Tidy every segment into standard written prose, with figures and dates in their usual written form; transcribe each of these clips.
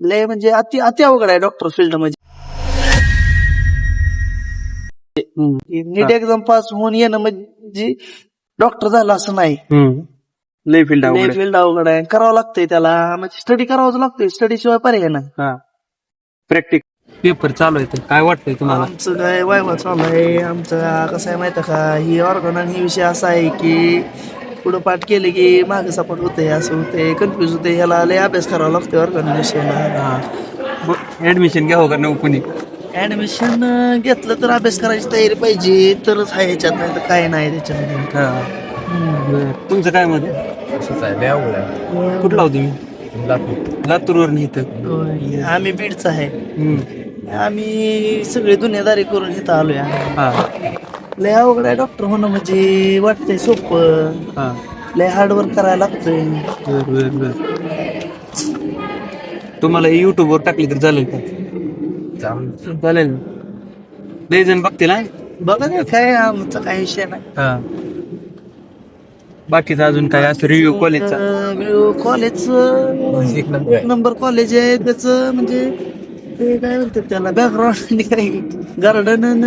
लय म्हणजे अति अति अवघड आहे डॉक्टर फील्ड म्हणजे. नीट एक्झाम पास होऊन येणं म्हणजे डॉक्टर झालं असं नाही. लय फील्ड लय फील्ड अवघड आहे, करावं लागतंय त्याला, म्हणजे स्टडी करावंच लागतंय, स्टडी शिवाय पर्याय नाही. प्रॅक्टिस पेपर चालू आहे, काय वाटतंय तुम्हाला? आमचं काय वायवा चालू आहे. आमचं कसं आहे माहिती का, ही ऑर्गन आणि ही विषय असा आहे की पुढं पाठ केले की मागे सपोर्ट होते, असं होते, कन्फ्युज होते. ह्याला लय अभ्यास करावा लागतोय ऑर्गन विषयाला. ऍडमिशन घ्यावं का नको कोणी? ऍडमिशन घेतलं तर अभ्यास करायची तयारी पाहिजे तरच आहे ह्याच्यात, नाही तर काय नाही त्याच्यामध्ये. तुमचं काय मत आहे? कुठला हो तुम्ही? लातूरवरून इथं. आम्ही बीडचा आहे. आम्ही सगळी दुनियादारी करून इथं आलोय. लय अवघड आहे डॉक्टर होणं म्हणजे, वाटतंय सोपं, लय हार्डवर्क करायला लागतंय. तुम्हाला युट्यूबवर टाकली तर चालेल का? चालेल. लय जण बघतील ना. बघा ना, काय आमचा काही विषय नाही. बाकीचं अजून काय असं रिव्ह्यू कॉलेजचा? कॉलेज एक नंबर कॉलेज आहे त्याचं, म्हणजे ते काय म्हणतात त्याला, बॅकग्राऊंड काय, गार्डन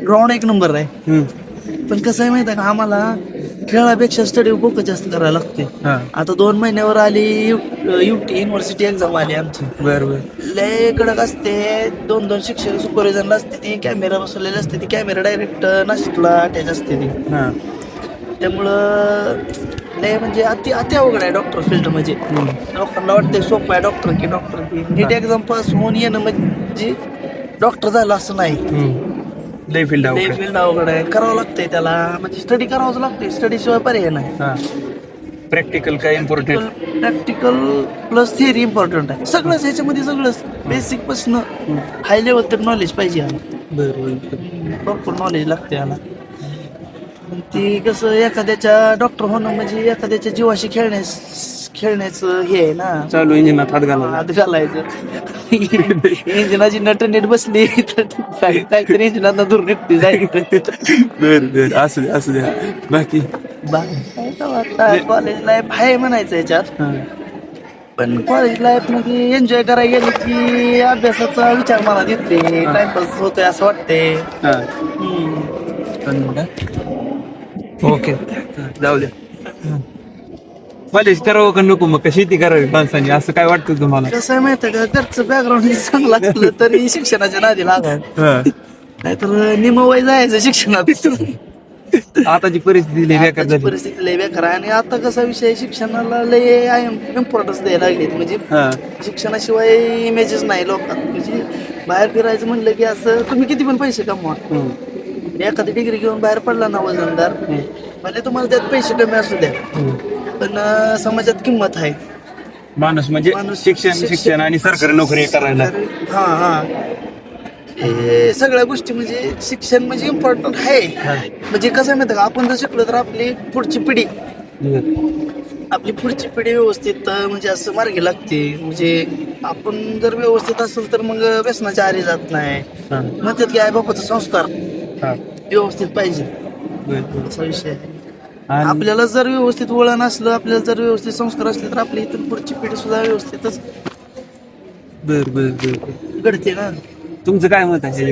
ग्राउंड एक नंबर आहे. पण कसं आहे माहिती आहे का, आम्हाला खेळापेक्षा स्टडी फोकस जास्त करायला लागते. आता 2 महिन्यावर आली युटी युनिव्हर्सिटी एक्झाम आली आमची. बरोबर. लय कडक असते. 2-2 शिक्षक सुपरविजनला असते ती, कॅमेरा बसवलेला असते ती, कॅमेरा डायरेक्ट नाशिकला अटॅच असते ती. त्यामुळं लय म्हणजे अति अति अवघड आहे डॉक्टर फील्ड म्हणजे. लोकांना वाटतंय सोपं आहे डॉक्टर की नीट एक्झाम पास होऊन येणं म्हणजे डॉक्टर झालं असं नाही. लय फील्ड अवघड आहे, करावं लागतंय त्याला, म्हणजे स्टडी करावंच लागतंय, स्टडी शिवाय पर्याय नाही. प्रॅक्टिकल काय important? Practical plus theory important आहे. सगळंच ह्याच्यामध्ये, सगळंच बेसिक पासून हाय लेवल तर नॉलेज पाहिजे याला. भरपूर नॉलेज लागते याला. ती कसं एखाद्याच्या डॉक्टर होणं म्हणजे एखाद्याच्या जीवाशी खेळण्याचं हे आहे ना. चालू इंजिनात हात घालायचं. इंजिनाची नट नीट बसली तर काहीतरी इंजिनात दूर निघते जायचं. असू द्या. बाकी कॉलेज लाईफ आहे म्हणायचं याच्यात. पण कॉलेज लाईफ मध्ये एन्जॉय करायला गेलं की अभ्यासाचा विचार मनात येते, टाइमपास होतोय असं वाटते. ओके, जाऊ द्या. कॉलेज करावं का नको, मग शेती करावी माणसाने, असं काय वाटतं तुम्हाला? कसं आहे माहिती का, घरचं बॅकग्राऊंड चांगलं असलं तरी शिक्षणाच्या नादी लागायचं, नाहीतर निमवय जायचं शिक्षणात. आताची परिस्थिती लय बेकार झाली. परिस्थिती लय बेकार आहे. आणि आता कसा विषय, शिक्षणाला लय इम्पॉर्टन्स द्यायला लागले. म्हणजे शिक्षणाशिवाय इमेजेस नाही लोकांना. म्हणजे बाहेर फिरायचं म्हणलं की असं तुम्ही किती पण पैसे कमवा, एखादी डिग्री घेऊन बाहेर पडला ना वजनदार, म्हणजे तुम्हाला त्यात पैसे कमी असू द्या, पण समाजात किंमत आहे. माणूस म्हणजे शिक्षण आणि सरकारी नोकरी करायला. हे सगळ्या गोष्टी म्हणजे शिक्षण म्हणजे इम्पॉर्टंट आहे. म्हणजे कसं आहे माहिती का, आपण जर शिकलो तर आपली पुढची पिढी व्यवस्थित म्हणजे असं मार्गी लागते. म्हणजे आपण जर व्यवस्थित असेल तर मग व्यसनाच्या आरी जात नाही. म्हणतात की आई बापाचा संस्कार व्यवस्थित पाहिजे, असा विषय आहे. आपल्याला जर व्यवस्थित वळण असलं, आपल्याला जर व्यवस्थित संस्कार असले तर आपली इथून पुढची पिढी सुद्धा व्यवस्थितच घडते ना. तुमचं काय मत आहे?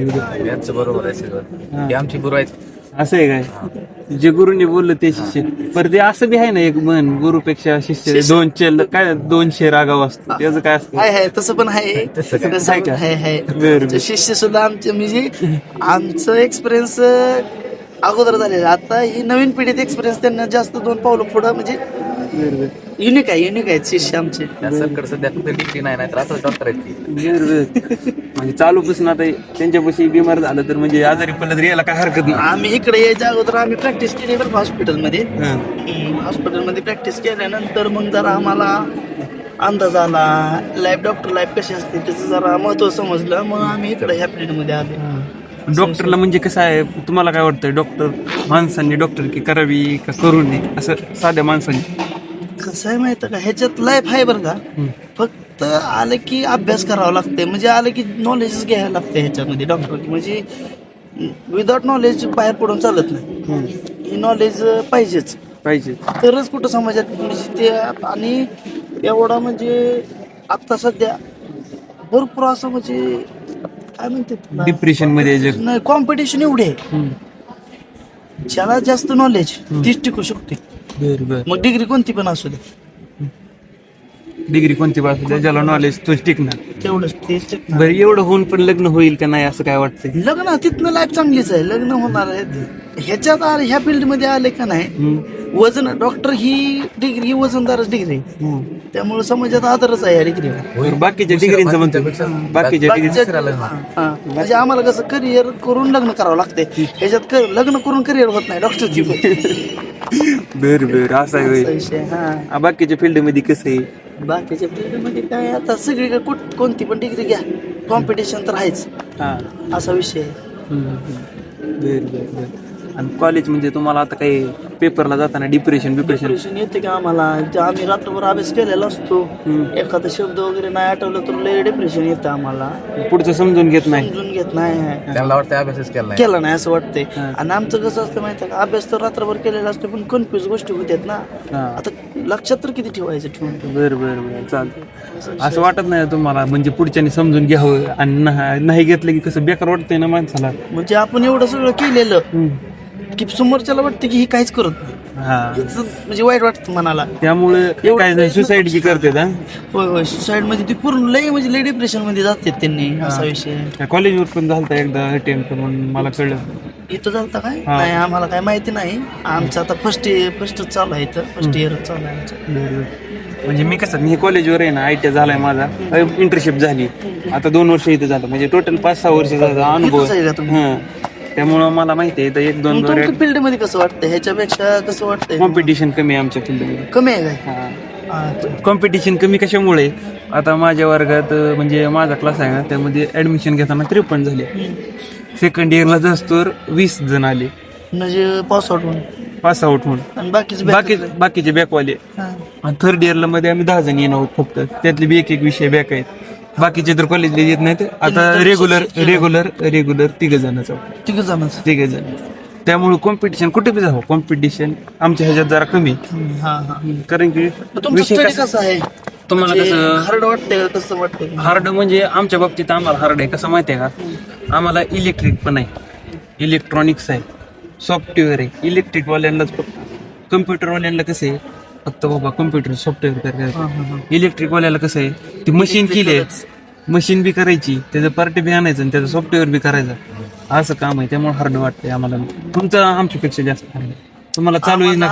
यांचं बरोबर आहे सगळं, हे आमची गुरु आहेत. असं आहे काय, जे गुरुने बोललं ते शिष्य. पर ते असं बी आहे ना एक म्हण, गुरुपेक्षा शिष्य 200 रागाव असतो, त्याचं काय असतं? आहे तसं पण आहे. शिष्य सुद्धा आमचे म्हणजे आमचं एक्सपिरियन्स अगोदर झालेलं. आता ही नवीन पिढीत एक्सपिरियन्स त्यांना जास्त 2 पावलं पुढं म्हणजे युनिक आहे शिष्य आमचे. सरकार सध्या फक्त डिग्री नाही तर असं डॉक्टर आहेत ती. म्हणजे चालूपासून आता त्यांच्यापाशी बिमार झालं तर म्हणजे आजारी पडलं तर यायला काय हरकत नाही. आम्ही इकडे यायच्या अगोदर आम्ही प्रॅक्टिस केली बरं हॉस्पिटलमध्ये. प्रॅक्टिस केल्यानंतर मग जरा आम्हाला अंदाज आला, डॉक्टर लाईफ कशी असते त्याचं जरा महत्व समजलं. मग आम्ही इकडे ह्या फील्डमध्ये आलो. डॉक्टरला म्हणजे कसं आहे, तुम्हाला काय वाटतं, माणसांनी डॉक्टर की करावी का करू नये, असं साध्या माणसांनी? कसं आहे माहिती का, ह्याच्यात लाईफ आहे बरं का, फक्त आलं की अभ्यास करावा लागते. म्हणजे आलं की नॉलेजच घ्यायला लागते ह्याच्यामध्ये. डॉक्टर म्हणजे विदाउट नॉलेज बाहेर पडून चालत नाही. ही नॉलेज पाहिजे तरच कुठं समाजात म्हणजे ते. आणि एवढा म्हणजे आता सध्या भरपूर असं म्हणजे काय म्हणतात ना, डिप्रेशन मध्ये जग. नाही कॉम्पिटिशन एवढे आहे. ज्याला जास्त नॉलेज तीच टिकू शकते. बर बर. मग डिग्री कोणती पण असू दे, डिग्री कोणती बाजू ज्याला नॉलेज तोच टिकणार. तेवढंच तेच टिकणार. बरं एवढं होऊन पण लग्न होईल का नाही असं काय वाटतंय? लग्न तिथनं लाईफ चांगलीच आहे, लग्न होणार आहे. ह्याच्यात ह्या फील्ड मध्ये आले का नाही, वजन डॉक्टर ही डिग्री ही वजनदारच डिग्री आहे. त्यामुळे समाजात आदरच आहे या डिग्रीला. बरं, बाकीच्या डिग्रीचं म्हणतो. बाकीच्या डिग्री म्हणजे आम्हाला कसं करिअर करून लग्न करावं लागतंय, ह्याच्यात लग्न करून करिअर होत नाही डॉक्टरची. बर बर असं आहे होय. विषय हा. बाकीच्या फील्ड मध्ये कसं आहे? बाकीच्या फील्ड मध्ये काय आता सगळीकडे कोणती पण डिग्री घ्या, कॉम्पिटिशन तर आहेच. हा. असा विषय आहे. बर बर बर. आणि कॉलेज म्हणजे तुम्हाला आता काही पेपरला जाताना डिप्रेशन डिप्रेशन येते का आम्हाला? जे आम्ही रात्रभर अभ्यास केलेला असतो, एखादा शब्द वगैरे नाही आठवलं तर लय डिप्रेशन येतं आम्हाला. पुढचं समजून घेत नाही. समजून घेत नाही, त्यांना वाटतं अभ्यासच केला नाही. केला नाही असं वाटतंय. आणि आमचं कसं असतं माहिती का, अभ्यास तर रात्रभर केलेला असतो पण कन्फ्युज गोष्टी होत्यात ना. आता लक्षात तर किती ठेवायचं ठेवून. बर बर बर चालतं. असं वाटत नाही तुम्हाला म्हणजे पुढच्यानी समजून घ्यावं आणि नाही घेतलं की कसं बेकार वाटतंय ना माणसाला? म्हणजे आपण एवढं सगळं केलेलं की समोरच्याला वाटतं की ही काहीच करत नाही. म्हणजे वाईट वाटतं मनाला. त्यामुळे काय सुसाईड की करते ना? होय होय, सुसाईड मध्ये ती पूर्ण लय म्हणजे लय डिप्रेशन मध्ये जाते त्यांनी. असा विषय कॉलेजवर पण झालता एकदा अटेम्प्ट म्हणून मला कळलं. इथं झालता काय? नाही आम्हाला काय माहिती नाही. आमचं आता फर्स्ट चालू आहे, इथं फर्स्ट इयर चालू आहे आमचं. म्हणजे मी कसं मी कॉलेजवर आहे ना, ITI झालाय माझा, इंटर्नशिप झाली आता 2 वर्ष इथं झालं, म्हणजे टोटल 5-6 वर्षाचा अनुभव. इथंच आहे का तुम्ही? त्यामुळं मला माहिती आहे 1-2 तुमच्या फील्ड मध्ये कसं वाटतं, ह्याच्यापेक्षा कसं वाटतंय? कॉम्पिटिशन कमी आहे आमच्या फील्डमध्ये. कमी आहे काय? कॉम्पिटिशन कमी कशामुळे? आता माझ्या वर्गात म्हणजे माझा क्लास आहे ना, त्यामध्ये ऍडमिशन घेताना 53 झाले. सेकंड इयरला जास्त 20 जण आले, म्हणजे पास आउट होऊन, पास आउट होऊन. आणि बाकीचे बॅकवाले. आणि थर्ड इयरला मध्ये आम्ही 10 जण येणार आहोत फक्त, त्यातले बी एक विषय बॅक आहेत. बाकीचे तर कॉलेजला येत नाहीत. आता रेग्युलर 3 जण. त्यामुळे कॉम्पिटिशन कुठे बी जावं, कॉम्पिटिशन आमच्या ह्याच्यात जरा कमी. कारण की तुमचं कसं आहे, तुम्हाला कसं हार्ड वाटतंय का कसं वाटतंय? हार्ड म्हणजे आमच्या बाबतीत आम्हाला हार्ड आहे. कसं माहिती आहे का, आम्हाला इलेक्ट्रिक पण आहे, इलेक्ट्रॉनिक्स आहे, सॉफ्टवेअर आहे. इलेक्ट्रिकवाल्यांनाच, कम्प्युटरवाल्यांना कसं आहे फक्त बाबा कम्प्युटर सॉफ्टवेअर करायचं. इलेक्ट्रिकवाल्याला कसं आहे, ती मशीन केली आहे, मशीन बी करायची, त्याचं पार्ट बी आणायचं आणि त्याचं सॉफ्टवेअर बी करायचं, असं काम आहे. त्यामुळे हार्ड वाटतंय आम्हाला. तुमचं आमच्यापेक्षा जास्त हार्ड आहे. तुम्हाला चालू आहे ना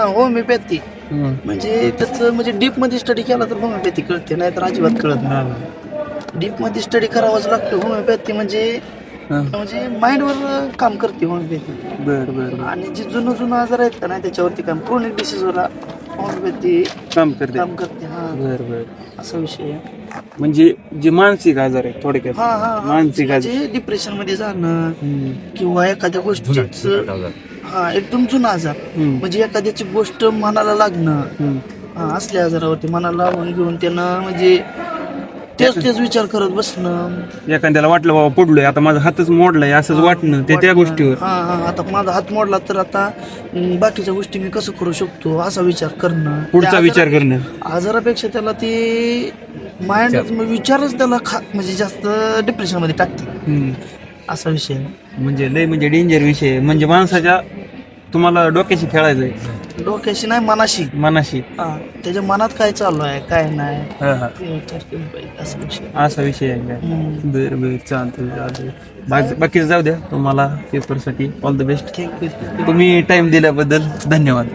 होमिओपॅथी म्हणजे त्याचं म्हणजे डीप मध्ये स्टडी केला तर होमिओपॅथी कळते, नाही तर अजिबात कळत नाही. डीप मध्ये स्टडी करावाच लागतं. होमिओपॅथी म्हणजे माइंडवर काम करते होमिओपॅथी. बरं. आणि जे जुनं आजार आहेत का नाही त्याच्यावरती काम, क्रोनिक डिसीजवर होमिओपॅथी काम करते. हा. बरं. असा विषय आहे. म्हणजे जे मानसिक आजार आहे थोडक्यात, मानसिक आजार, म्हणजे डिप्रेशन मध्ये जाणं किंवा एखाद्या गोष्टीच एकदम जुना आजार, म्हणजे एखाद्याची गोष्ट मनाला लागणं, असल्या आजारावरती मनाला लावून घेऊन त्यांना म्हणजे तेच विचार करत बसणं. एखाद्याला वाटलं बाबा पडलोय, आता माझा हातच मोडलाय असंच वाटणं, त्या गोष्टीवर आता माझा हात मोडला तर आता बाकीच्या गोष्टी मी कसं करू शकतो असा विचार करणं, पुढचा विचार करणं. आजारापेक्षा त्याला ते माइंड विचारच त्याला म्हणजे जास्त डिप्रेशन मध्ये टाकते. असा विषय म्हणजे लय म्हणजे डेंजर विषय. म्हणजे माणसाच्या तुम्हाला डोक्याशी खेळायचंय, डोक्याशी नाही मनाशी. त्याच्या मनात काय चालू आहे काय नाही विचार केला पाहिजे, असा विषय आहे का? बरं चालतं. बाकी जाऊ द्या. तुम्हाला पेपरसाठी ऑल द बेस्ट. तुम्ही टाइम दिल्याबद्दल धन्यवाद.